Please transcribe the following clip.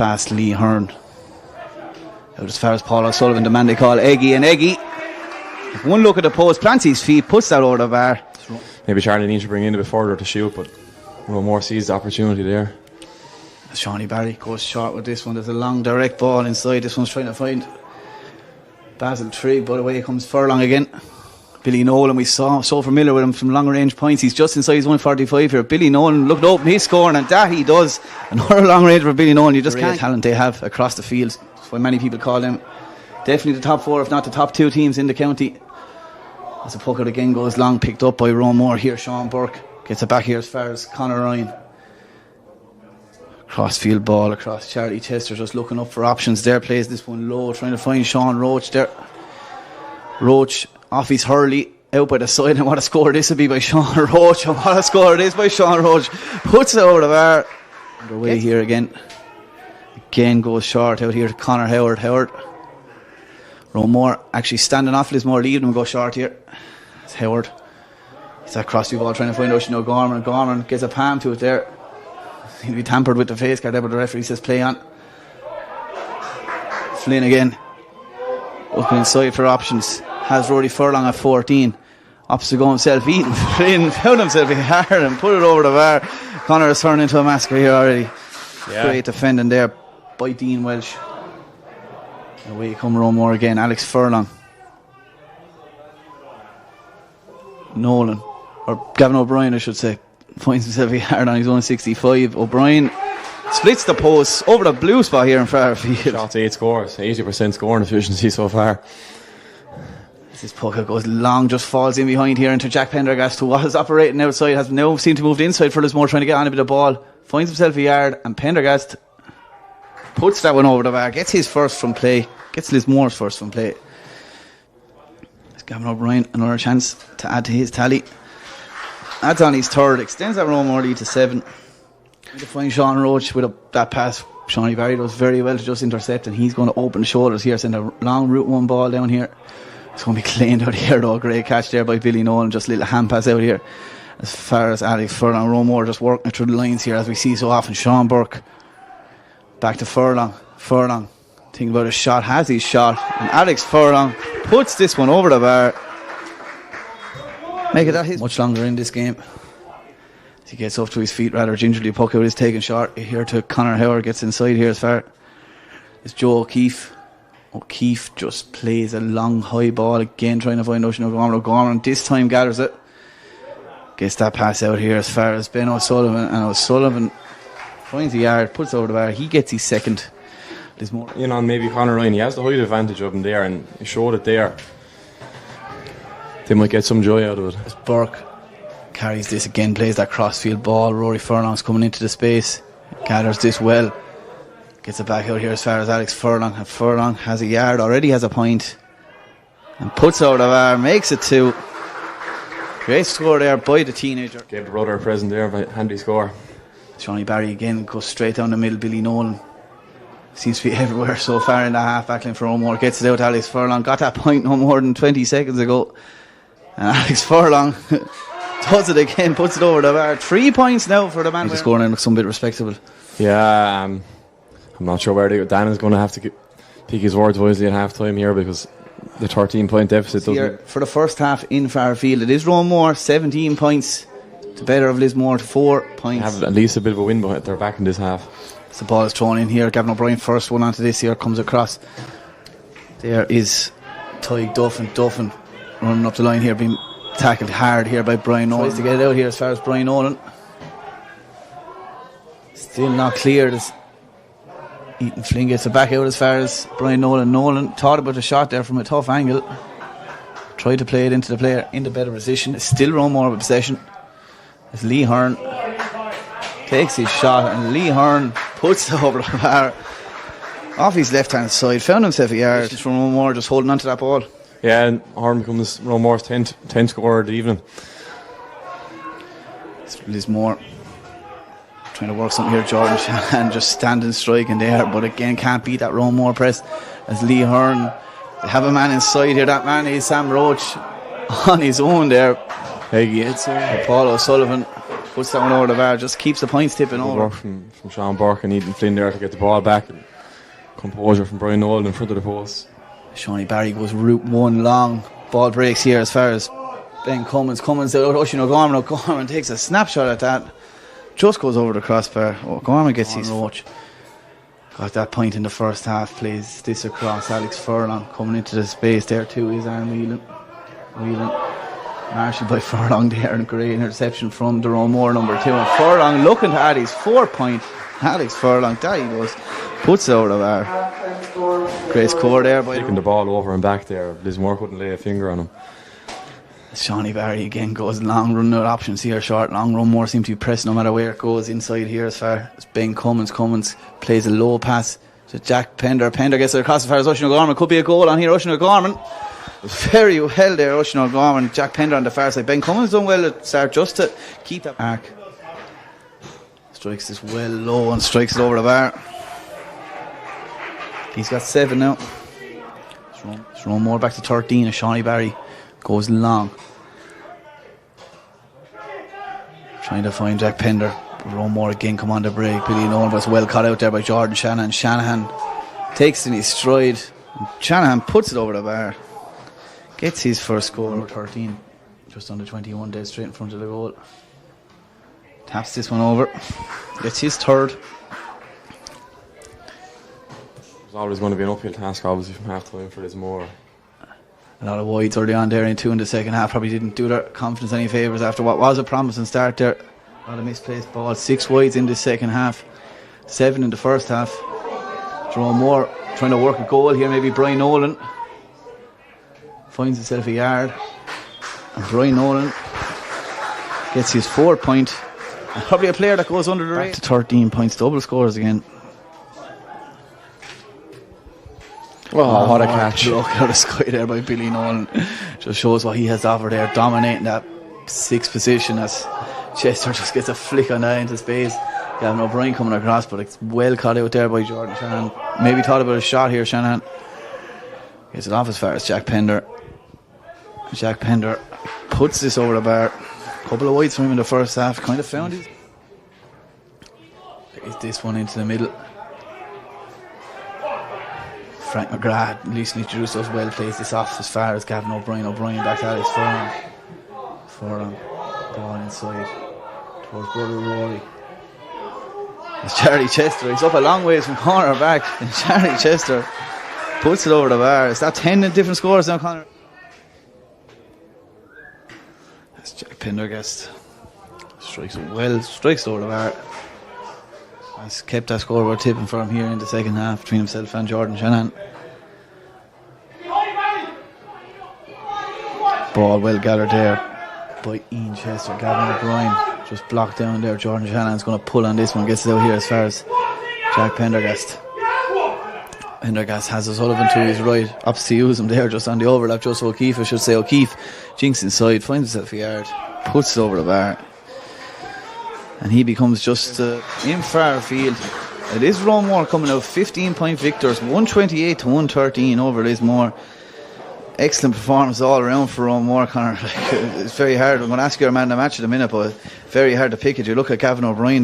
past Lee Hearn. Out as far as Paul O'Sullivan, the man they call Eggy. And Eggy, one look at the post, plants his feet, puts that over the bar. Maybe Charlie needs to bring in a bit further to shoot, but Roanmore sees the opportunity there. Shawnee Barry goes short with this one. There's a long direct ball inside. This one's trying to find Basil Trigg, but away comes Furlong again. Billy Nolan, we saw, so familiar with him from long range points. He's just inside his 145 here. Billy Nolan looked open, he's scoring, and that he does. Another long range for Billy Nolan. You just can't talent they have across the field. That's why many people call them definitely the top 4, if not the top 2 teams in the county. As the puck out again goes long, picked up by Roanmore here. Sean Burke gets it back here as far as Conor Ryan. Crossfield ball across. Charlie Chester just looking up for options there. Plays this one low, trying to find Sean Roach there. Roach off his hurley, out by the side, and what a score this would be by Sean Roach. And what a score it is by Sean Roach. Puts it over the bar. Underway here again. Again goes short out here to Conor Howard. Roanmore actually standing off Lismore, leaving him go short here. It's Howard. It's that crossfield ball trying to find Ocean O'Gorman. Gorman gets a palm to it there. He'll be tampered with the face card there, but the referee says play on. Flynn again. Looking inside for options. Has Roddy Furlong at 14. Opposite goal himself, Eaton. Flynn found himself hard and put it over the bar. Conor has turned into a massacre here already. Yeah. Great defending there by Dean Welsh. Away come Roanmore again. Alex Furlong. Nolan. Or Gavin O'Brien, I should say. Finds himself hard on his own 65. O'Brien splits the post over the blue spot here in Fairfield. Shots 8 scores. 80% scoring efficiency so far. This puck goes long, just falls in behind here into Jack Pendergast, who was operating outside, has now seemed to move inside for Lismore, trying to get on a bit of ball. Finds himself a yard, and Pendergast puts that one over the bar. Gets his first from play. Gets Lismore's first from play. It's Gavin O'Brien, another chance to add to his tally. Adds on his third, extends that Roanmore lead to 7. To find Sean Roach with that pass. Shawnee Barry does very well to just intercept, and he's going to open the shoulders here, send a long route 1 ball down here. It's going to be cleaned out here though. Great catch there by Billy Nolan. Just a little hand pass out here. As far as Alex Furlong, Roanmore just working through the lines here as we see so often. Sean Burke back to Furlong. Thinking about his shot, has his shot, and Alex Furlong puts this one over the bar. Make it that his much longer in this game. As he gets up to his feet rather gingerly, puck out is taken short here to Conor Howard. Gets inside here as far as Joe O'Keefe. O'Keefe just plays a long high ball again, trying to find Ocean O'Gorman. O'Gorman this time gathers it. Gets that pass out here as far as Ben O'Sullivan, and O'Sullivan finds the yard, puts it over the bar. He gets his second. Lismore. You know, maybe Conor Ryan, he has the height advantage of him there, and he showed it there. They might get some joy out of it. As Burke carries this again, plays that crossfield ball. Rory Furlong's coming into the space, gathers this well. Gets it back out here as far as Alex Furlong. And Furlong has a yard, already has a point, and puts out the bar, makes it 2. Great score there by the teenager. Gave the brother a present there, a handy score. Shawnee Barry again goes straight down the middle. Billy Nolan seems to be everywhere so far in the half back line for Roanmore. Gets it out to Alex Furlong. Got that point no more than 20 seconds ago. And Alex Furlong does it again, puts it over the bar. 3 points now for the man. He's scoring and looks some bit respectable. Yeah, I'm not sure where Dan is going to have to pick his words wisely at half time here, because the 13-point deficit doesn't. For the first half in Fairfield, it is Roanmore 17 points to better of Lismore 4 points. They have at least a bit of a win behind their back in this half. So the ball is thrown in here. Gavin O'Brien first one onto this here, comes across. There is Tyg Duffin running up the line here, being tackled hard here by Brian Nolan. Tries to get it out here as far as Brian Nolan. Still not cleared as Ethan Flynn gets it back out as far as Brian Nolan. Nolan thought about the shot there from a tough angle. Tried to play it into the player in the better position. It's still Roanmore with possession. As Lee Hearn takes his shot, and Lee Hearn puts it over the bar off his left hand side. Found himself a yard from Roanmore, just holding on to that ball. Yeah, and Hearn becomes Roanmore's 10th scorer of the evening. It's Lismore trying to work something here. Jordan Shanahan just standing striking there, but again can't beat that Roanmore press. As Lee Hearn, they have a man inside here. That man is Sam Roach on his own there. Hey, it's Paul O'Sullivan puts that one over the bar, just keeps the points tipping Good over. work from Sean Burke and Ethan Flynn there to get the ball back. And composure from Brian Nolan in front of the post. Shawnee Barry goes route one long. Ball breaks here as far as Ben Cummins. Cummins out, Oisin O'Gorman. O'Gorman takes a snapshot at that. Just goes over the crossbar. O'Gorman gets his roach. Got that point in the first half. Plays this across. Alex Furlong coming into the space there too. Is Aaron Whelan. Marshall by Furlong there, and great interception from the Roanmore number 2. And Furlong looking to add his 4-point. Alex Furlong, there he goes. Puts it over the bar. Great score there by Taking the ball over and back there. Lismore couldn't lay a finger on him. Shawnee Barry again goes long run, no options here, short, long run. More seem to be pressed no matter where it goes inside here as far as Ben Cummins. Cummins plays a low pass to Jack Pender. Pender gets it across as far as Oisin O'Gorman. Could be a goal on here. Oisin O'Gorman very well there. Oisin O'Gorman, Jack Pender on the far side. Ben Cummins done well at start just to keep that arc. Strikes this well low and strikes it over the bar. He's got 7 now. It's Roanmore back to 13 as Shawnee Barry goes long. Trying to find Jack Pender. Roanmore again come on the break. Billy Nolan was well caught out there by Jordan Shanahan. Shanahan takes in his stride. Shanahan puts it over the bar. Gets his first score. 13. Just under 21, dead straight in front of the goal. Taps this one over. Gets his third. It's always going to be an uphill task, obviously, from half time for Lismore. A lot of wides early on there in 2 in the second half. Probably didn't do their confidence any favours after what was a promising start there. A lot of misplaced balls. 6 wides in the second half. 7 in the first half. Roanmore trying to work a goal here. Maybe Brian Nolan finds himself a yard. And Brian Nolan gets his 4-point. And probably a player that goes under the radar. To 13 points. Double scores again. Oh, what a catch. Look out of the sky there by Billy Nolan. Just shows what he has to offer there, dominating that 6th position as Chester just gets a flick on that into space. Gavin O'Brien coming across, but it's well caught out there by Jordan Shanahan. Maybe thought about a shot here, Shanahan. Gets it off as far as Jack Pender. Jack Pender puts this over the bar. Couple of wides from him in the first half. Kind of found it. Plays this one into the middle. Frank McGrath recently introduced us well, plays this off as far as Gavin O'Brien. O'Brien back to Alex Furlong. Ball inside towards brother Rory. It's Charlie Chester. He's up a long ways from corner back. And Charlie Chester puts it over the bar. Is that 10 different scores now, Conor? That's Jack Pendergast. Strikes it well, strikes it over the bar. Has kept that scoreboard tipping for him here in the second half between himself and Jordan Shanahan. Ball well gathered there by Ian Chester. Gavin O'Brien just blocked down there. Jordan Shanahan's going to pull on this one. Gets it out here as far as Jack Pendergast. Pendergast has O'Sullivan to his right. Opposite to use him there just on the overlap. Just O'Keefe, I should say. O'Keefe jinks inside, finds himself a yard, puts it over the bar. And he becomes just in far field. It is Roanmore coming out 15-point victors, 128 to 113 over Lismore. Excellent performance all around for Roanmore, Conor. It's very hard. I'm going to ask you our man of the match in a minute, but very hard to pick it. You look at Gavin O'Brien